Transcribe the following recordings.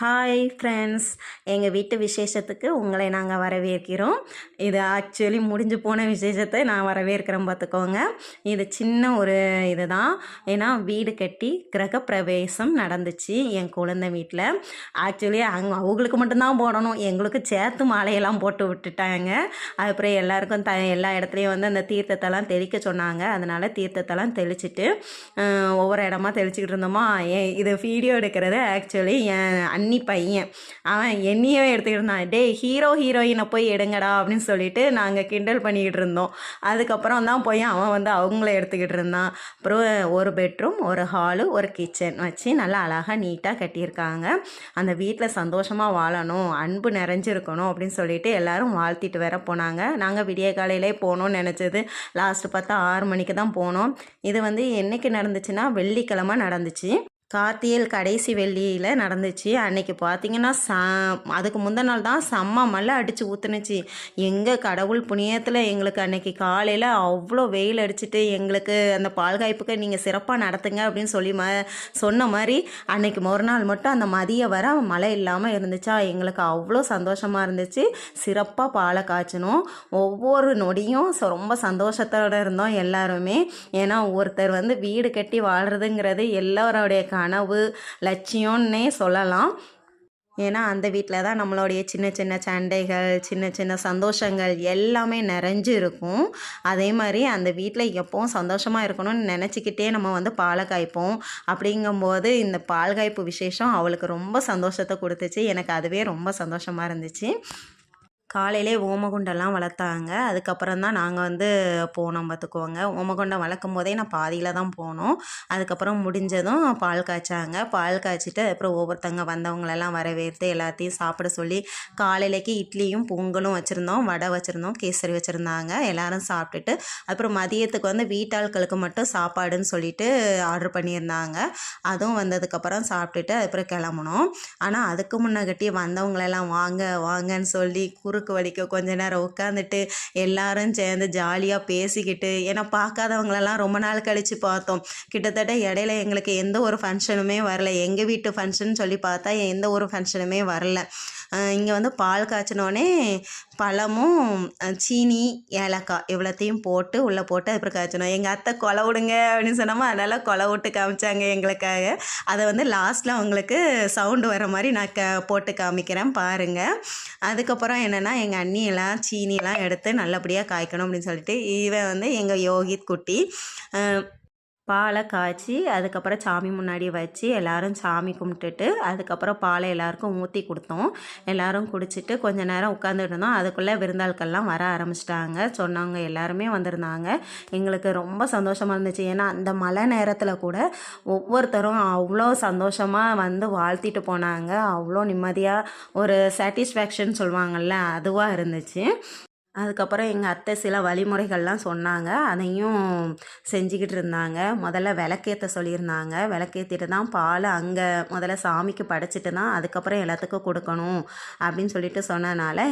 Hi friends, எங்கள் வீட்டு விசேஷத்துக்கு உங்களை நாங்கள் வரவேற்கிறோம். இது ஆக்சுவலி முடிஞ்சு போன விசேஷத்தை நான் வரவேற்கிறேன் பார்த்துக்கோங்க. இது சின்ன ஒரு இது தான். ஏன்னா வீடு கட்டி கிரகப்பிரவேசம் நடந்துச்சு என் குழந்தை வீட்டில். ஆக்சுவலி அவங்களுக்கு மட்டும்தான் போடணும், எங்களுக்கு சேர்த்து மாலையெல்லாம் போட்டு விட்டுட்டாங்க. அதுக்கப்புறம் எல்லாருக்கும் எல்லா இடத்துலையும் வந்து அந்த தீர்த்தத்தெல்லாம் தெளிக்க சொன்னாங்க. அதனால் தீர்த்தத்தெல்லாம் தெளிச்சுட்டு ஒவ்வொரு இடமா தெளிச்சுக்கிட்டு இருந்தோமா. இது வீடியோ எடுக்கிறது ஆக்சுவலி என் அண்ணி பையன். அவன் என்னையே எடுத்துக்கிட்டு இருந்தான். டே ஹீரோயினை போய் எடுங்கடா அப்படின்னு சொல்லிட்டு நாங்கள் கிண்டல் பண்ணிக்கிட்டு இருந்தோம். அதுக்கப்புறம் தான் போய் அவன் வந்து அவங்கள எடுத்துக்கிட்டு இருந்தான். அப்புறம் ஒரு பெட்ரூம், ஒரு ஹாலு, ஒரு கிச்சன் வச்சு நல்லா அழகாக நீட்டாக கட்டியிருக்காங்க. அந்த வீட்டில் சந்தோஷமாக வாழணும், அன்பு நிறைஞ்சிருக்கணும் அப்படின்னு சொல்லிட்டு எல்லோரும் வாழ்த்திட்டு வேற போனாங்க. நாங்கள் விடிய காலையிலே போகணும்னு நினச்சது லாஸ்ட்டு பார்த்தா 6 மணிக்கு தான் போனோம். இது வந்து என்றைக்கு நடந்துச்சுன்னா வெள்ளிக்கிழமை நடந்துச்சு. கார்த்திகை கடைசி வெள்ளியில் நடந்துச்சு. அன்றைக்கி பார்த்திங்கன்னா அதுக்கு முந்தின நாள் தான் செம்ம மழை அடித்து ஊற்றுனுச்சு. எங்கள் கடவுள் புண்ணியத்தில் எங்களுக்கு அன்றைக்கி காலையில் அவ்வளோ வெயில் அடிச்சுட்டு எங்களுக்கு அந்த பால் காய்ப்புக்கு நீங்கள் சிறப்பாக நடத்துங்க அப்படின்னு சொல்லி சொன்ன மாதிரி அன்றைக்கி ஒரு நாள் மட்டும் அந்த மதியம் வர மழை இல்லாமல் இருந்துச்சா. எங்களுக்கு அவ்வளோ சந்தோஷமாக இருந்துச்சு. சிறப்பாக பாலை காய்ச்சணும். ஒவ்வொரு நொடியும் ரொம்ப சந்தோஷத்தோடு இருந்தோம் எல்லாருமே. ஏன்னா ஒருத்தர் வந்து வீடு கட்டி வாழ்கிறதுங்கிறது எல்லோருடைய கனவு, லட்சியம்னே சொல்லலாம். ஏன்னா அந்த வீட்டில் தான் நம்மளுடைய சின்ன சின்ன சண்டைகள், சின்ன சின்ன சந்தோஷங்கள் எல்லாமே நிறைஞ்சு இருக்கும். அதே மாதிரி அந்த வீட்டில் எப்போவும் சந்தோஷமாக இருக்கணும்னு நினச்சிக்கிட்டே நம்ம வந்து பாலை காய்ப்போம். அப்படிங்கும்போது இந்த பால் காய்ப்பு விசேஷம் அவளுக்கு ரொம்ப சந்தோஷத்தை கொடுத்துச்சு. எனக்கு அதுவே ரொம்ப சந்தோஷமாக இருந்துச்சு. காலையிலே ஓமகுண்டெல்லாம் வளர்த்தாங்க. அதுக்கப்புறம் தான் நாங்கள் வந்து போனோம் பார்த்துக்குவோங்க. ஓமகுண்டம் வளர்க்கும் போதே நான் பாதியில் தான் போனோம். அதுக்கப்புறம் முடிஞ்சதும் பால் காய்ச்சாங்க. பால் காய்ச்சிட்டு அப்புறம் ஒவ்வொருத்தங்க வந்தவங்களெல்லாம் வரவேற்று எல்லாத்தையும் சாப்பிட சொல்லி காலையிலேக்கு இட்லியும் பொங்கலும் வச்சுருந்தோம், வடை வச்சுருந்தோம், கேசரி வச்சுருந்தாங்க. எல்லோரும் சாப்பிட்டுட்டு அப்புறம் மதியத்துக்கு வந்து வீட்டாட்களுக்கு மட்டும் சாப்பாடுன்னு சொல்லிட்டு ஆர்டர் பண்ணியிருந்தாங்க. அதுவும் வந்ததுக்கப்புறம் சாப்பிட்டுட்டு அப்புறம் கிளம்புனோம். ஆனால் அதுக்கு முன்னாடி வந்தவங்களெல்லாம் வாங்க வாங்கன்னு சொல்லி வலிக்க கொஞ்ச நேரம் உட்காந்துட்டு எல்லாரும் சேர்ந்து ஜாலியாக பேசிக்கிட்டு, ஏன்னா பார்க்காதவங்களெல்லாம் ரொம்ப நாள் கழித்து பார்த்தோம். கிட்டத்தட்ட இடையில எங்களுக்கு எந்த ஒரு ஃபங்க்ஷனுமே வரல. எங்கள் வீட்டு ஃபங்க்ஷன் சொல்லி பார்த்தா எந்த ஒரு ஃபங்க்ஷனுமே வரல. இங்கே வந்து பால் காய்ச்சினோடனே பழமும் சீனி, ஏலக்காய் இவ்வளோத்தையும் போட்டு உள்ளே போட்டு அப்புறம் காய்ச்சணும். எங்கள் அத்தை கொலை விடுங்க அப்படின்னு சொன்னோமா, அதனால் கொலை விட்டு காமிச்சாங்க எங்களுக்காக. அதை வந்து லாஸ்ட்டில் அவங்களுக்கு சவுண்டு வர மாதிரி நான் போட்டு காமிக்கிறேன் பாருங்கள். அதுக்கப்புறம் என்னென்னா எங்கள் அண்ணியெல்லாம் சீனியெல்லாம் எடுத்து நல்லபடியாக காய்க்கணும் அப்படின்னு சொல்லிட்டு இவன் வந்து எங்கள் யோகித் குட்டி பாலை காய்ச்சி அதுக்கப்புறம் சாமி முன்னாடி வச்சு எல்லோரும் சாமி கும்பிட்டுட்டு அதுக்கப்புறம் பாலை எல்லாருக்கும் ஊற்றி கொடுத்தோம். எல்லோரும் குடிச்சிட்டு கொஞ்சம் நேரம் உட்காந்துட்டு இருந்தோம். அதுக்குள்ளே விருந்தாள்கள்லாம் வர ஆரம்பிச்சிட்டாங்க. சொன்னவங்க எல்லாருமே வந்திருந்தாங்க. எங்களுக்கு ரொம்ப சந்தோஷமாக இருந்துச்சு. ஏன்னா அந்த மழை நேரத்தில் கூட ஒவ்வொருத்தரும் அவ்வளோ சந்தோஷமாக வந்து வாழ்த்திட்டு போனாங்க. அவ்வளோ நிம்மதியாக ஒரு சாட்டிஸ்ஃபேக்ஷன் சொல்லுவாங்கள்ல, அதுவாக இருந்துச்சு. அதுக்கப்புறம் எங்கள் அத்தை சில வழிமுறைகள்லாம் சொன்னாங்க. அதையும் செஞ்சுக்கிட்டு இருந்தாங்க. முதல்ல விளக்கேற்ற சொல்லியிருந்தாங்க. விளக்கேற்றிட்டு தான் பால் அங்கே முதல்ல சாமிக்கு படைச்சிட்டு தான் அதுக்கப்புறம் எல்லாத்துக்கும் கொடுக்கணும் அப்படின்னு சொல்லிட்டு சொன்னனால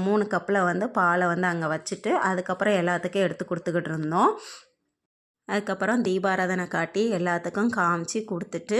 3 கப்பில் வந்து பாலை வந்து அங்கே வச்சுட்டு அதுக்கப்புறம் எல்லாத்துக்கும் எடுத்து கொடுத்துக்கிட்டு இருந்தோம். அதுக்கப்புறம் தீபாராதனை காட்டி எல்லாத்துக்கும் காமிச்சு கொடுத்துட்டு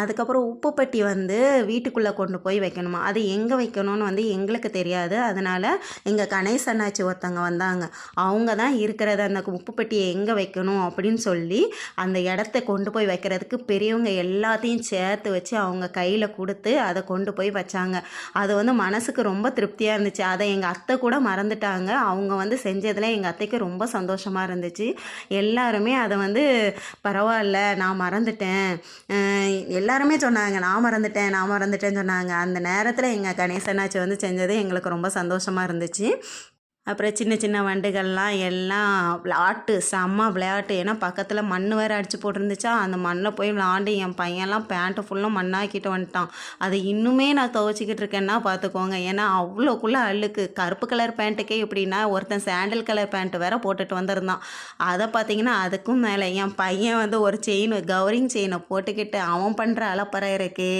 அதுக்கப்புறம் உப்பு பெட்டி வந்து வீட்டுக்குள்ளே கொண்டு போய் வைக்கணுமா. அது எங்கே வைக்கணும்னு வந்து எங்களுக்கு தெரியாது. அதனால் எங்கள் கணேசண்ணாச்சி ஒருத்தங்க வந்தாங்க. அவங்க தான் இருக்கிறத அந்த உப்பு பெட்டியை எங்கே வைக்கணும் அப்படின்னு சொல்லி அந்த இடத்த கொண்டு போய் வைக்கிறதுக்கு பெரியவங்க எல்லாத்தையும் சேர்த்து வச்சு அவங்க கையில் கொடுத்து அதை கொண்டு போய் வச்சாங்க. அது வந்து மனசுக்கு ரொம்ப திருப்தியாக இருந்துச்சு. அதை எங்கள் அத்தை கூட மறந்துட்டாங்க. அவங்க வந்து செஞ்சதில் எங்கள் அத்தைக்கு ரொம்ப சந்தோஷமாக இருந்துச்சு. எல்லாருமே அதை வந்து பரவாயில்ல நான் மறந்துட்டேன், எல்லாருமே சொன்னாங்க நான் மறந்துட்டேன்னு சொன்னாங்க. அந்த நேரத்தில் எங்கள் கணேசனாச்சி வந்து செஞ்சது எங்களுக்கு ரொம்ப சந்தோஷமாக இருந்துச்சு. அப்புறம் சின்ன சின்ன வண்டுகள்லாம் எல்லாம் விளையாட்டு, செம்ம விளையாட்டு. ஏன்னா பக்கத்தில் மண் வேறு அடித்து போட்டிருந்துச்சா, அந்த மண்ணில் போய் விளாண்டு என் பையன்லாம் பேண்ட்டு ஃபுல்லும் மண்ணாக்கிட்டு வந்துட்டான். அது இன்னுமே நான் துவைச்சிக்கிட்டு இருக்கேன்னா பார்த்துக்கோங்க. ஏன்னா அவ்வளோக்குள்ளே அழுக்கு. கருப்பு கலர் பேண்ட்டுக்கே எப்படின்னா ஒருத்தன் சாண்டில் கலர் பேண்ட்டு வேறு போட்டுட்டு வந்திருந்தான். அதை பார்த்திங்கன்னா அதுக்கும் மேலே என் பையன் வந்து ஒரு கவரிங் செயினை போட்டுக்கிட்டு அவன் பண்ணுற அலப்பறை இருக்கே,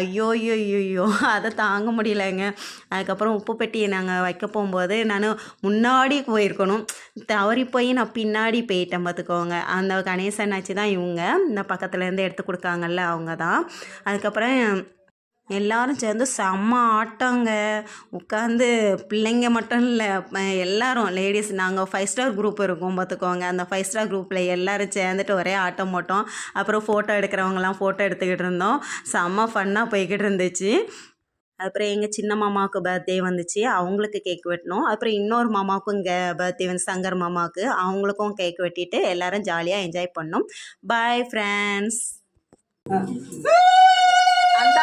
ஐயோ அதை தாங்க முடியலைங்க. அதுக்கப்புறம் உப்பு பெட்டியை நாங்கள் வைக்க போகும்போது நான் நான் முன்னாடி போயிருக்கணும், தவறி போய் நான் பின்னாடி போயிட்டேன் பார்த்துக்கோங்க. அந்த கணேசன் ஆச்சு தான் இவங்க, இந்த பக்கத்துலேருந்து எடுத்து கொடுக்காங்கல்ல அவங்க தான். அதுக்கப்புறம் எல்லாரும் சேர்ந்து செம்ம ஆட்டங்க. உட்காந்து பிள்ளைங்க மட்டும் இல்லை, எல்லாரும் லேடிஸ் நாங்கள் 5 ஸ்டார் குரூப் இருக்கோம் பார்த்துக்கோங்க. அந்த 5 ஸ்டார் குரூப்பில் எல்லோரும் சேர்ந்துட்டு ஒரே ஆட்டம் போட்டோம். அப்புறம் ஃபோட்டோ எடுக்கிறவங்கலாம் ஃபோட்டோ எடுத்துக்கிட்டு இருந்தோம். செம்ம ஃபன்னாக போய்கிட்டு இருந்துச்சு. அப்புறம் எங்கள் சின்ன மாமாவுக்கு பர்த்டே வந்துச்சு, அவங்களுக்கு கேக் வெட்டினோம். அப்புறம் இன்னொரு மாமாவுக்கும் இங்கே பர்த்டே வந்து சங்கர் மாமாவுக்கு, அவங்களுக்கும் கேக் வெட்டிட்டு எல்லோரும் ஜாலியாக என்ஜாய் பண்ணோம். Bye friends. அந்த